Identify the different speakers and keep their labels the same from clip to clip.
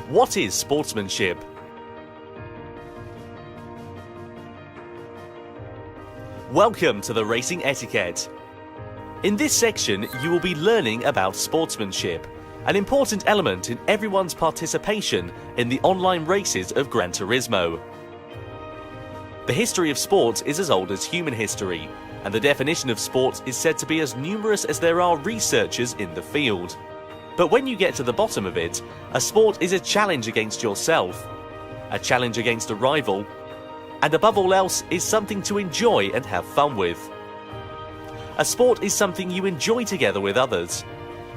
Speaker 1: What is sportsmanship? Welcome to the Racing Etiquette. In this section, you will be learning about sportsmanship, an important element in everyone's participation in the online races of Gran Turismo. The history of sports is as old as human history, and the definition of sport is said to be as numerous as there are researchers in the field. But when you get to the bottom of it, a sport is a challenge against yourself, a challenge against a rival, and above all else is something to enjoy and have fun with. A sport is something you enjoy together with others.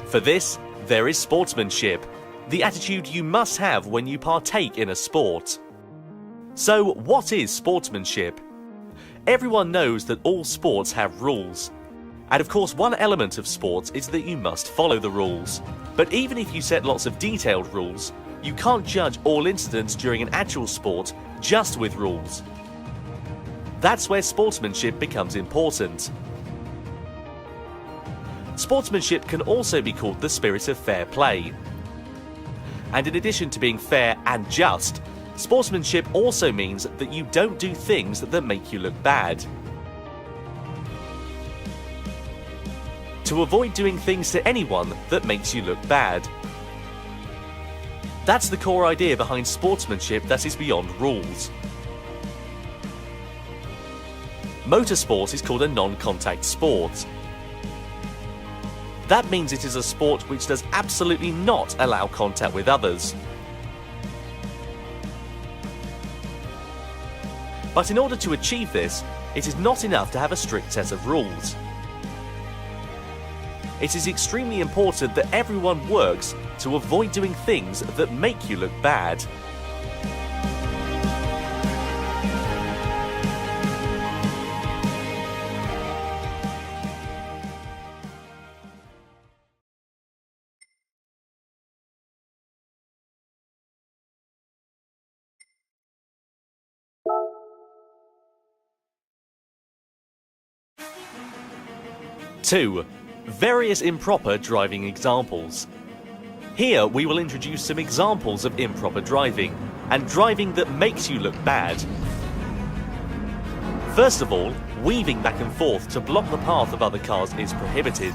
Speaker 1: For this, there is sportsmanship, the attitude you must have when you partake in a sport. So, what is sportsmanship? Everyone knows that all sports have rules. And of course, one element of sports is that you must follow the rules. But even if you set lots of detailed rules, you can't judge all incidents during an actual sport just with rules. That's where sportsmanship becomes important. Sportsmanship can also be called the spirit of fair play. And in addition to being fair and just, sportsmanship also means that you don't do things that make you look bad. To avoid doing things to anyone that makes you look bad. That's the core idea behind sportsmanship that is beyond rules. Motorsport is called a non-contact sport. That means it is a sport which does absolutely not allow contact with others. But in order to achieve this, it is not enough to have a strict set of rules. It is extremely important that everyone works to avoid doing things that make you look bad. Two, various improper driving examples. Here we will introduce some examples of improper driving, and driving that makes you look bad. First of all, weaving back and forth to block the path of other cars is prohibited.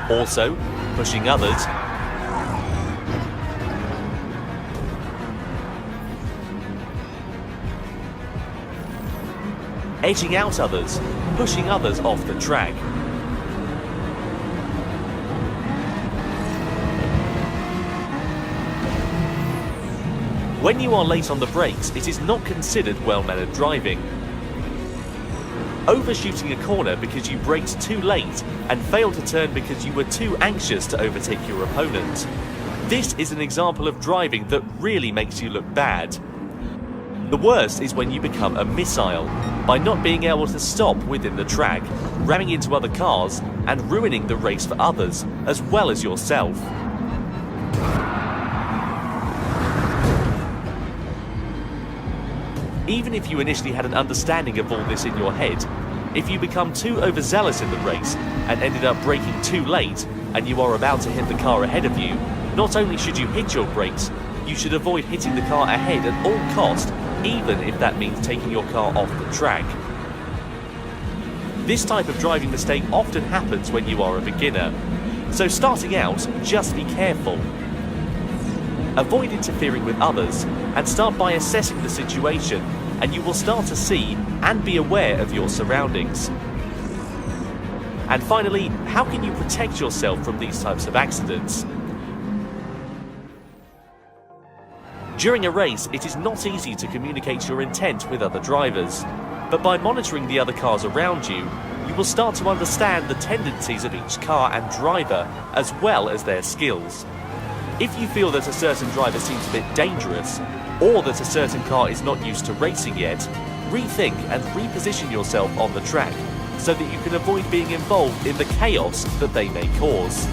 Speaker 1: Also, pushing others, edging out others, pushing others off the track. When you are late on the brakes, it is not considered well-mannered driving. Overshooting a corner because you braked too late and failed to turn because you were too anxious to overtake your opponent. This is an example of driving that really makes you look bad. The worst is when you become a missile, by not being able to stop within the track, ramming into other cars and ruining the race for others, as well as yourself. Even if you initially had an understanding of all this in your head, if you become too overzealous in the race and ended up braking too late and you are about to hit the car ahead of you, not only should you hit your brakes, you should avoid hitting the car ahead at all cost, even if that means taking your car off the track. This type of driving mistake often happens when you are a beginner, so starting out, just be careful. Avoid interfering with others and start by assessing the situation, and you will start to see and be aware of your surroundings. And finally, how can you protect yourself from these types of accidents? During a race, it is not easy to communicate your intent with other drivers, but by monitoring the other cars around you, you will start to understand the tendencies of each car and driver, as well as their skills. If you feel that a certain driver seems a bit dangerous, or that a certain car is not used to racing yet, rethink and reposition yourself on the track, so that you can avoid being involved in the chaos that they may cause.